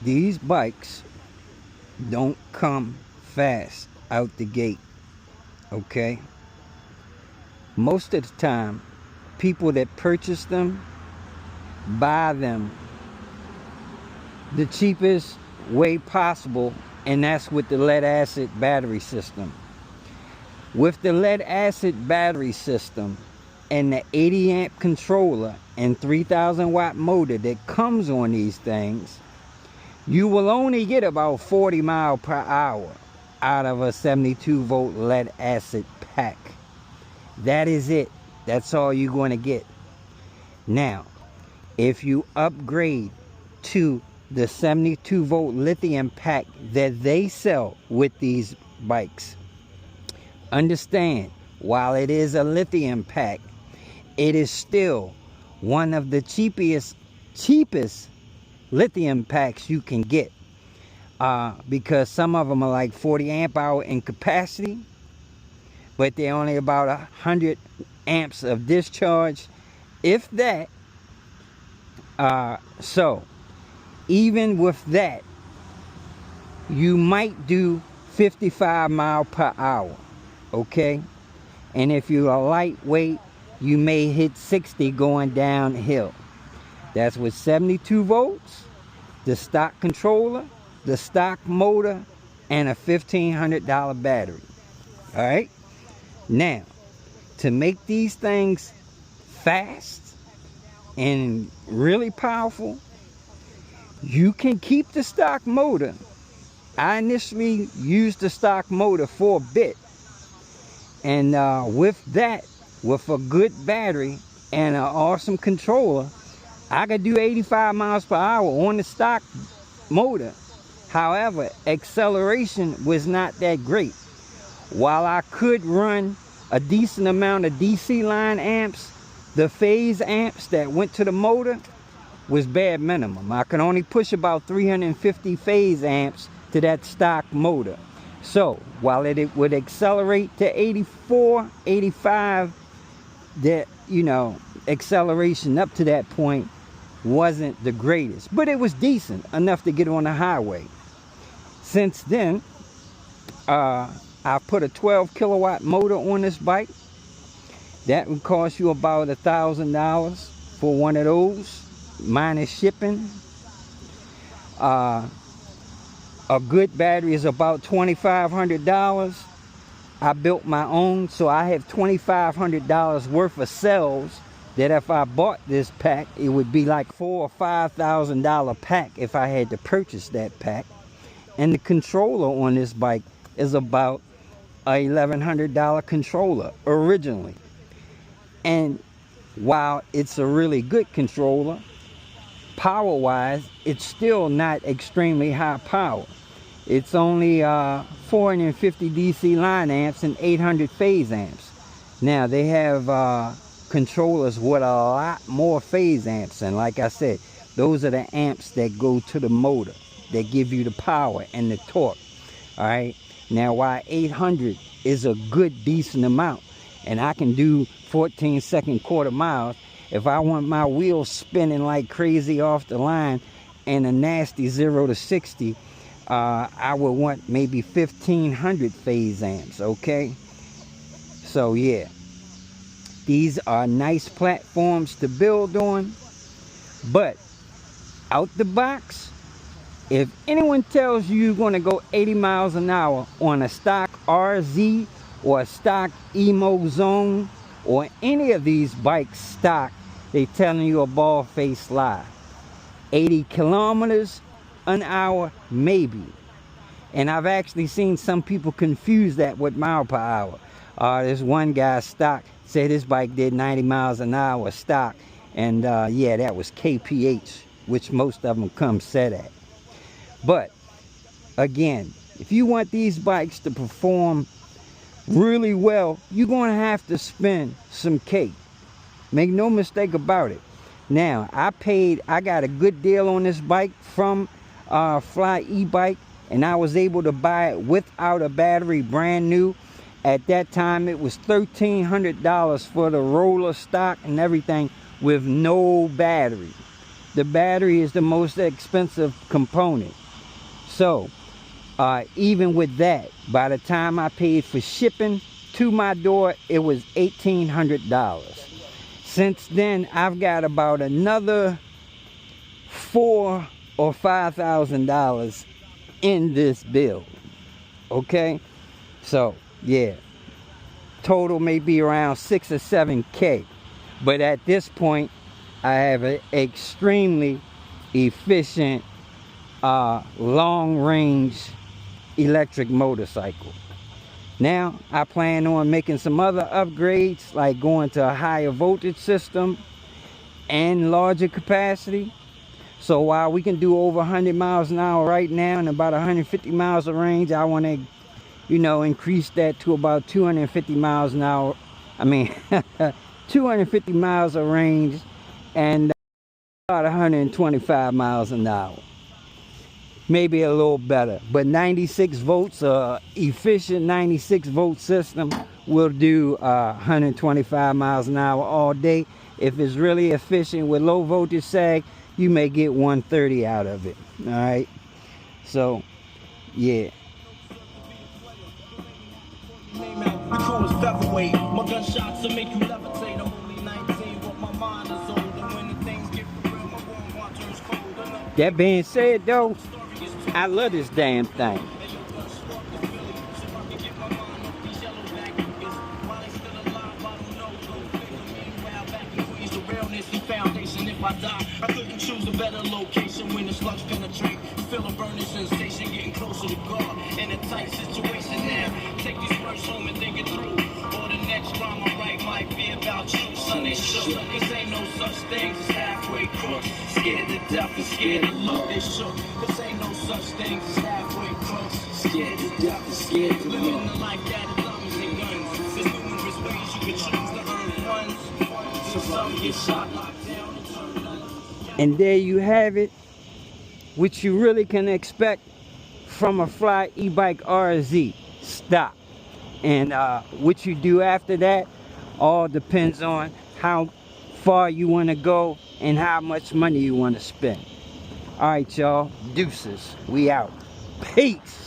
these bikes don't come fast out the gate, okay? Most of the time, people that purchase them buy them the cheapest way possible, and that's with the lead acid battery system. With the lead acid battery system and the 80 amp controller and 3000 watt motor that comes on these things, you will only get about 40 miles per hour out of a 72 volt lead acid pack. That is it. That's all you're going to get. Now, if you upgrade to the 72 volt lithium pack that they sell with these bikes, understand, while it is a lithium pack, it is still one of the cheapest lithium packs you can get, because some of them are like 40 amp hour in capacity, but they're only about 100 amps of discharge, if that. So even with that, you might do 55 miles per hour, okay? And if you are lightweight, you may hit 60 going downhill. That's with 72 volts, the stock controller, the stock motor, and a $1,500 battery. All right? Now, to make these things fast and really powerful, you can keep the stock motor. I initially used the stock motor for a bit, and with that, with a good battery and an awesome controller, I could do 85 miles per hour on the stock motor. However, acceleration was not that great. While I could run a decent amount of DC line amps, the phase amps that went to the motor was bare minimum. I could only push about 350 phase amps to that stock motor. So while it would accelerate to 84, 85, that, you know, acceleration up to that point wasn't the greatest, but it was decent enough to get on the highway. Since then, I put a 12 kilowatt motor on this bike. That would cost you about $1,000 for one of those, minus shipping. A good battery is about $2,500. I built my own, so I have $2,500 worth of cells that if I bought this pack, it would be like $4,000 or $5,000 pack if I had to purchase that pack. And the controller on this bike is about a $1,100 controller originally. And while it's a really good controller, power-wise, it's still not extremely high power. It's only 450 DC line amps and 800 phase amps. Now, they have controllers with a lot more phase amps, and like I said, those are the amps that go to the motor, that give you the power and the torque. All right, now while 800 is a good decent amount, and I can do 14-second quarter miles, if I want my wheels spinning like crazy off the line and a nasty 0 to 60, I would want maybe 1500 phase amps, okay? So yeah, these are nice platforms to build on, but out the box, if anyone tells you you're going to go 80 miles an hour on a stock RZ or a stock Emmo Zone or any of these bikes stock, they telling you a bald-faced lie. 80 kilometers an hour, maybe. And I've actually seen some people confuse that with mile per hour. This one guy stock said his bike did 90 miles an hour stock, and yeah, that was kph, which most of them come set at. But again, if you want these bikes to perform really well, you're going to have to spend some cake. Make no mistake about it. Now, I got a good deal on this bike from Fly e-bike, and I was able to buy it without a battery, brand new. At that time, it was $1,300 for the roller stock and everything with no battery. the battery is the most expensive component. So even with that, by the time I paid for shipping to my door, it was $1,800. Since then, I've got about another $4,000 or $5,000 in this bill. Okay, so yeah, total may be around 6 or 7K. But at this point, I have an extremely efficient, long-range electric motorcycle. Now, I plan on making some other upgrades, like going to a higher voltage system and larger capacity. So while we can do over 100 miles an hour right now and about 150 miles of range, I want to, you know, increase that to about 250 miles an hour. I mean, 250 miles of range and about 125 miles an hour. Maybe a little better, but 96 volts, efficient 96 volt system will do 125 miles an hour all day. If it's really efficient with low voltage sag, you may get 130 out of it. All right, so yeah. That being said though, I love this damn thing. I couldn't choose a better location when the slugs penetrate. Feel a burning sensation getting closer to God. In a tight situation now. Take these words home and think it through. Or the next rhyme I write might be about you. Son, they shook. Cause ain't no such thing as halfway crooks. Scared to death and scared to look. They shook. Cause ain't no such thing as halfway crooks. Scared to death and scared to look. Living the life that is diamonds and guns. There's numerous ways you can choose to earn funds. So some get shot, locked down. And there you have it, which you really can expect from a fly Ebike RZ. Stop. And what you do after that all depends on how far you want to go and how much money you want to spend. All right, y'all. Deuces. We out. Peace.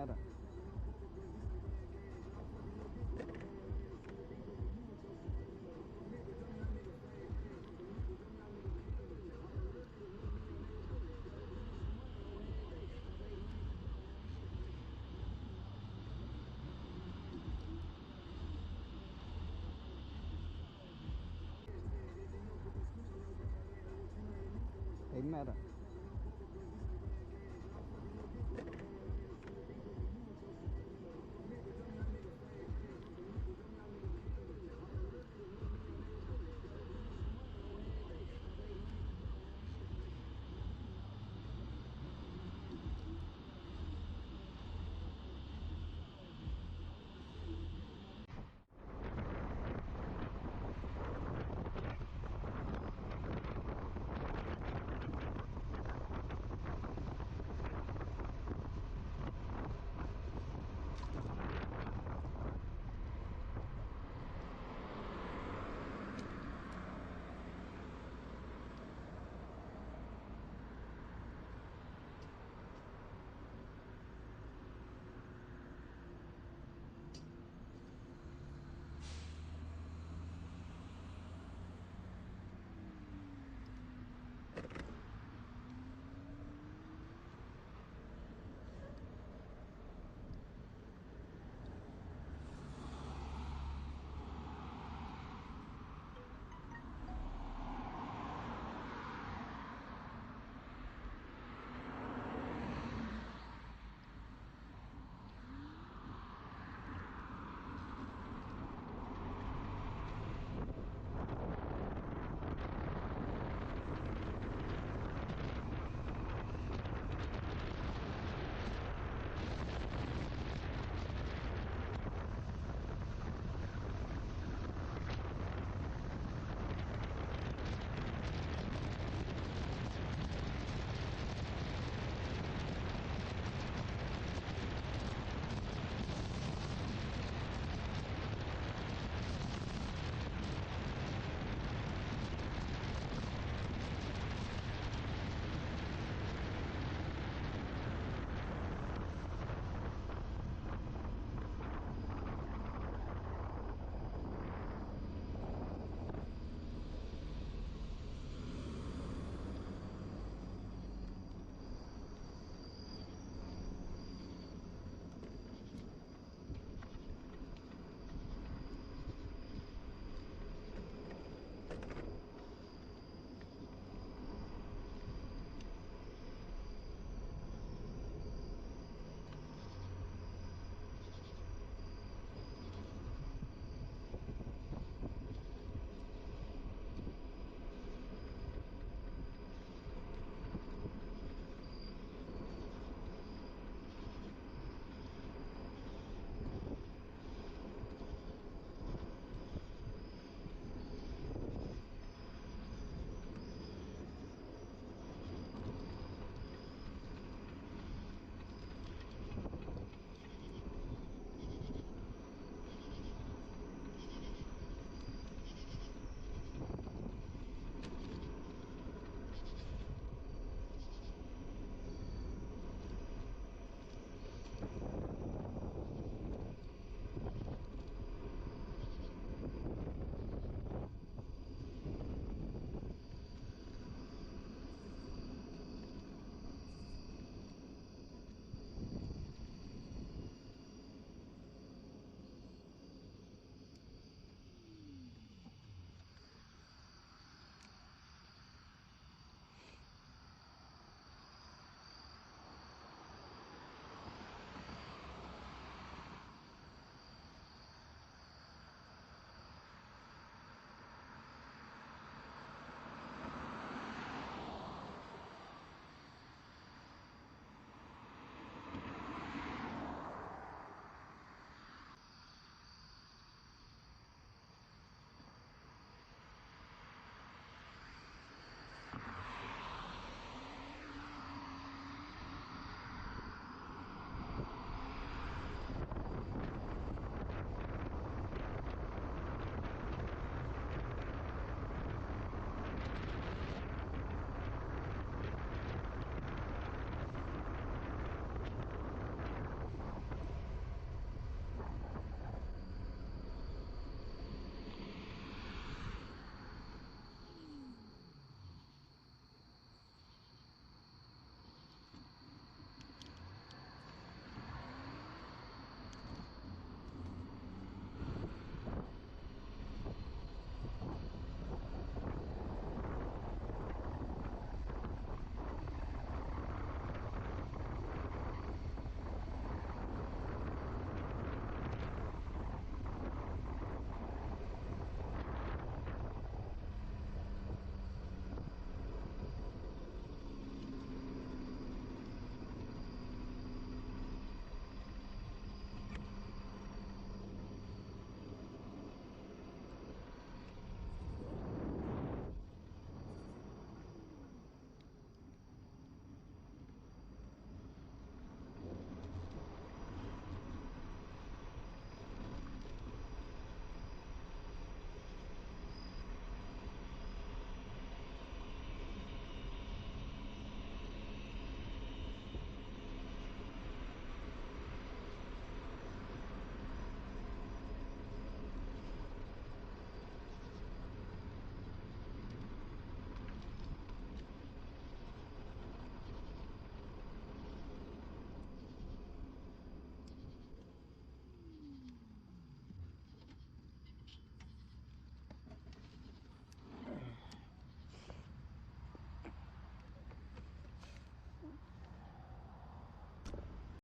matter. Hey, matter.